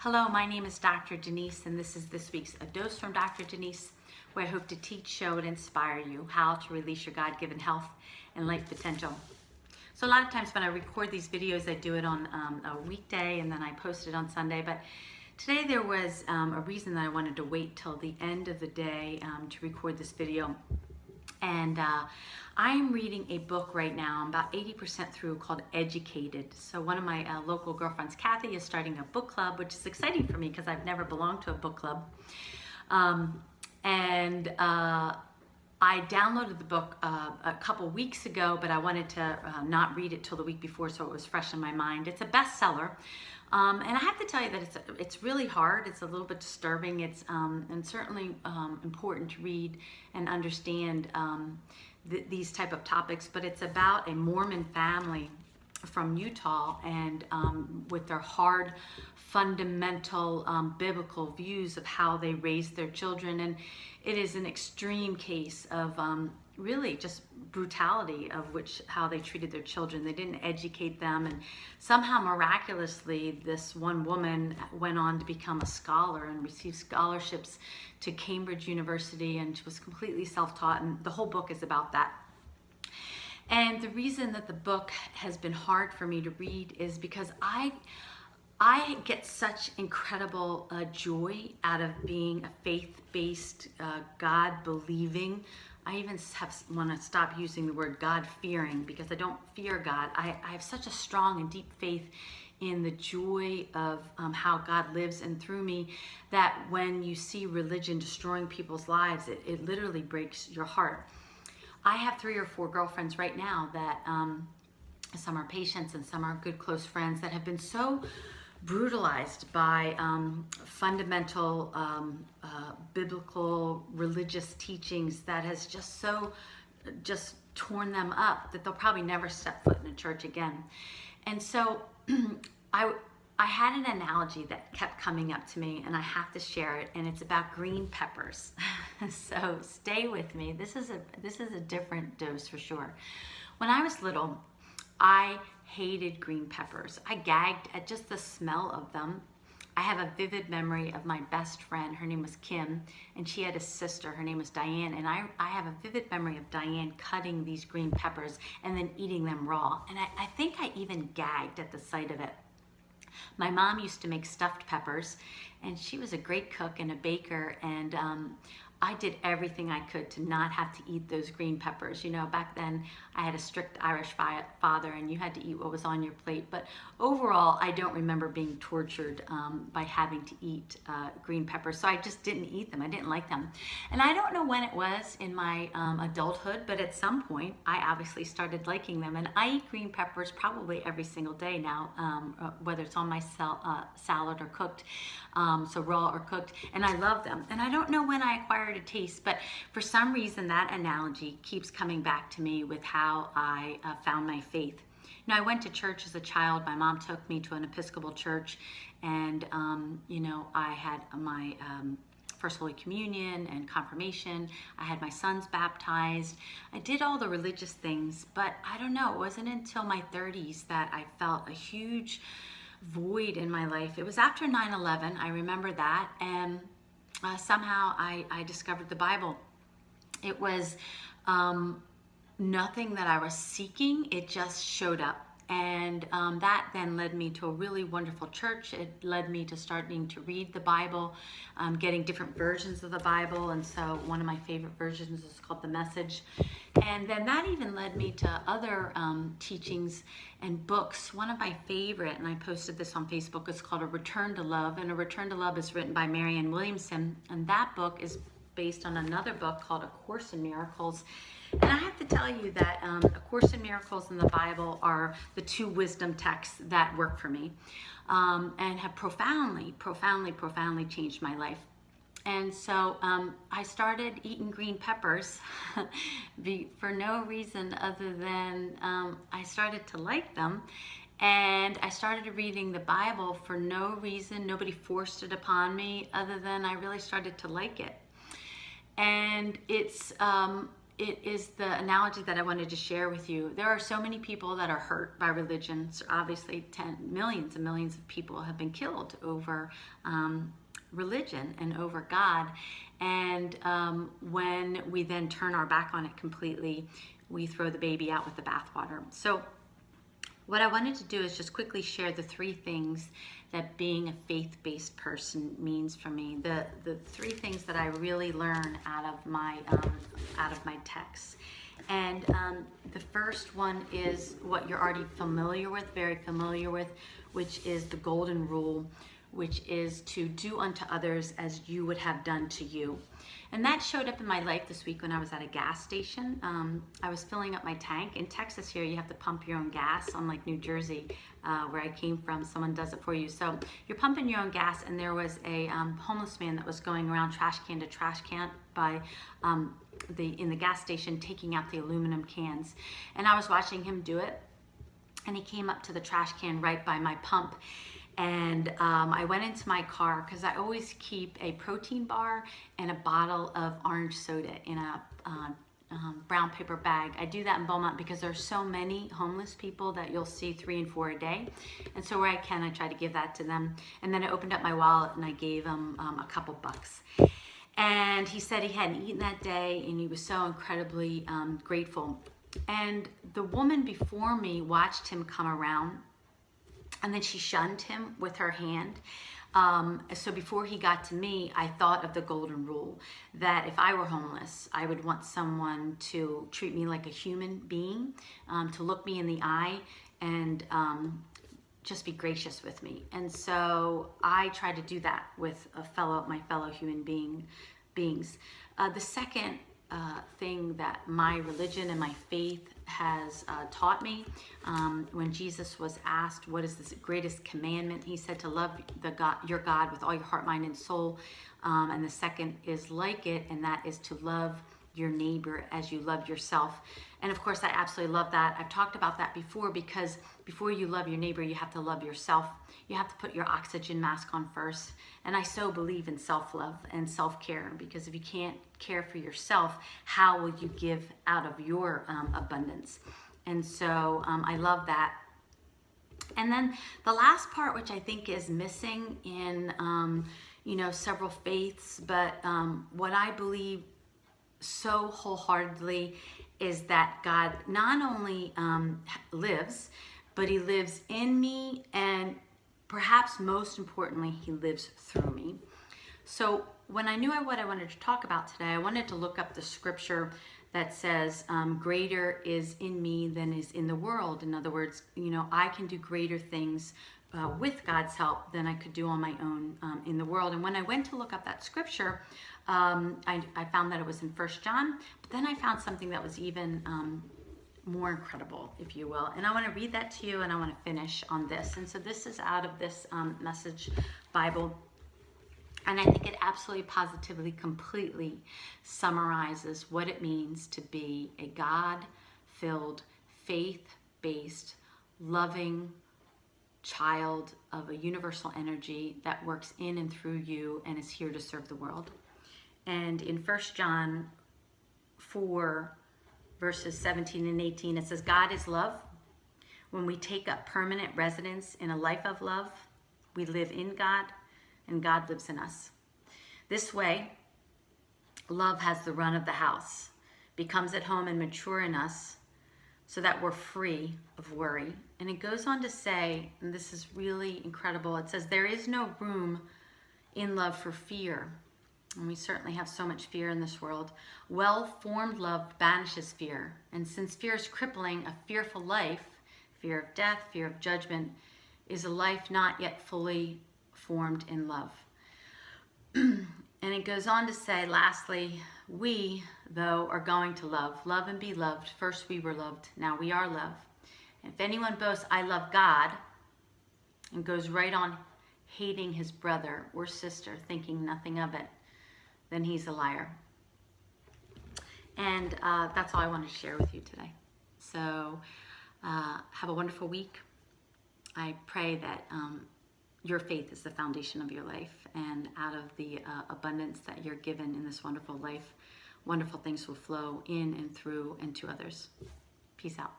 Hello, my name is Dr. Denise, and this is this week's A Dose from Dr. Denise, where I hope to teach, show, and inspire you how to release your God-given health and life potential. So a lot of times when I record these videos, I do it on a weekday, and then I post it on Sunday. But today there was a reason that I wanted to wait till the end of the day to record this video. And I'm reading a book right now. I'm about 80% through, called Educated. So one of my local girlfriends, Kathy, is starting a book club, which is exciting for me because I've never belonged to a book club. I downloaded the book a couple weeks ago, but I wanted to not read it till the week before, so it was fresh in my mind. It's a bestseller. And I have to tell you that it's really hard. It's a little bit disturbing. It's and certainly important to read and understand these type of topics. But it's about a Mormon family from Utah, and with their hard, fundamental biblical views of how they raise their children. And it is an extreme case of really just brutality of how they treated their children. They didn't educate them, and somehow miraculously this one woman went on to become a scholar and received scholarships to Cambridge University, and she was completely self-taught, and the whole book is about that. And the reason that the book has been hard for me to read is because I get such incredible joy out of being a faith-based, God-believing. I even want to stop using the word God-fearing, because I don't fear God. I have such a strong and deep faith in the joy of how God lives and through me, that when you see religion destroying people's lives, it literally breaks your heart. I have 3 or 4 girlfriends right now that some are patients and some are good close friends that have been so brutalized by fundamental biblical religious teachings that has just torn them up that they'll probably never step foot in a church again. And so I had an analogy that kept coming up to me, and I have to share it, and it's about green peppers. So stay with me. This is a different dose for sure. When I was little, I hated green peppers. I gagged at just the smell of them. I have a vivid memory of my best friend. Her name was Kim, and she had a sister. Her name was Diane, and I have a vivid memory of Diane cutting these green peppers and then eating them raw. And I think I even gagged at the sight of it. My mom used to make stuffed peppers, and she was a great cook and a baker, and I did everything I could to not have to eat those green peppers. You know, back then I had a strict Irish father, and you had to eat what was on your plate. But overall, I don't remember being tortured by having to eat green peppers. So I just didn't eat them. I didn't like them. And I don't know when it was in my adulthood, but at some point I obviously started liking them. And I eat green peppers probably every single day now, whether it's on my salad or cooked, so raw or cooked, and I love them. And I don't know when I acquired a taste, but for some reason that analogy keeps coming back to me with how I found my faith. Now, I went to church as a child. My mom took me to an Episcopal church, and you know, I had my First Holy Communion and confirmation. I had my sons baptized. I did all the religious things, but I don't know, it wasn't until my 30s that I felt a huge void in my life. It was after 9/11, I remember that, and somehow I discovered the Bible. It was nothing that I was seeking, it just showed up. And that then led me to a really wonderful church. It led me to starting to read the Bible, getting different versions of the Bible. And so one of my favorite versions is called The Message. And then that even led me to other teachings and books. One of my favorite, and I posted this on Facebook, is called A Return to Love. And A Return to Love is written by Marianne Williamson. And that book is based on another book called A Course in Miracles. And I have to tell you that A Course in Miracles and the Bible are the 2 wisdom texts that work for me, and have profoundly changed my life. And so I started eating green peppers for no reason other than I started to like them. And I started reading the Bible for no reason. Nobody forced it upon me other than I really started to like it. And it's it is the analogy that I wanted to share with you. There are so many people that are hurt by religion. So obviously, millions and millions of people have been killed over religion and over God. And when we then turn our back on it completely, we throw the baby out with the bathwater. So what I wanted to do is just quickly share the three things that being a faith-based person means for me. The three things that I really learn out of my texts. And the first one is what you're already familiar with, very familiar with, which is the golden rule, which is to do unto others as you would have done to you. And that showed up in my life this week when I was at a gas station. I was filling up my tank. In Texas here, you have to pump your own gas, unlike New Jersey, where I came from. Someone does it for you. So you're pumping your own gas, and there was a homeless man that was going around trash can to trash can by in the gas station, taking out the aluminum cans. And I was watching him do it, and he came up to the trash can right by my pump. And I went into my car because I always keep a protein bar and a bottle of orange soda in a brown paper bag. I do that in Beaumont because there's so many homeless people that you'll see 3 and 4 a day. And so where I can, I try to give that to them. And then I opened up my wallet and I gave him a couple bucks. And he said he hadn't eaten that day and he was so incredibly grateful. And the woman before me watched him come around, and then she shunned him with her hand. So before he got to me, I thought of the golden rule that if I were homeless, I would want someone to treat me like a human being, to look me in the eye and just be gracious with me. And so I try to do that with my fellow human beings. The second thing that my religion and my faith has taught me, when Jesus was asked what is the greatest commandment, he said to love your God with all your heart, mind, and soul. And the second is like it, and that is to love your neighbor as you love yourself. And of course, I absolutely love that. I've talked about that before, because before you love your neighbor, you have to love yourself. You have to put your oxygen mask on first. And I so believe in self-love and self-care, because if you can't care for yourself, how will you give out of your abundance? And so I love that. And then the last part, which I think is missing in several faiths, but what I believe so wholeheartedly is that God not only lives, but he lives in me, and perhaps most importantly, he lives through me. So when I knew what I wanted to talk about today, I wanted to look up the scripture that says, greater is in me than is in the world. In other words, I can do greater things with God's help than I could do on my own in the world. And when I went to look up that scripture, I found that it was in 1 John, but then I found something that was even more incredible, if you will. And I want to read that to you, and I want to finish on this. And so this is out of this Message Bible. And I think it absolutely, positively, completely summarizes what it means to be a God-filled, faith-based, loving child of a universal energy that works in and through you and is here to serve the world. And in 1 John 4, verses 17 and 18, it says, God is love. When we take up permanent residence in a life of love, we live in God, and God lives in us. This way, love has the run of the house, becomes at home and mature in us, so that we're free of worry. And it goes on to say, and this is really incredible, it says, there is no room in love for fear. And we certainly have so much fear in this world. Well-formed love banishes fear. And since fear is crippling, a fearful life, fear of death, fear of judgment, is a life not yet fully formed in love. And it goes on to say, lastly, we, though, are going to love and be loved. First we were loved, now we are loved. If anyone boasts, I love God, and goes right on hating his brother or sister, thinking nothing of it, then he's a liar. And that's all I want to share with you today. So have a wonderful week. I pray that your faith is the foundation of your life, and out of the abundance that you're given in this wonderful life, wonderful things will flow in and through and to others. Peace out.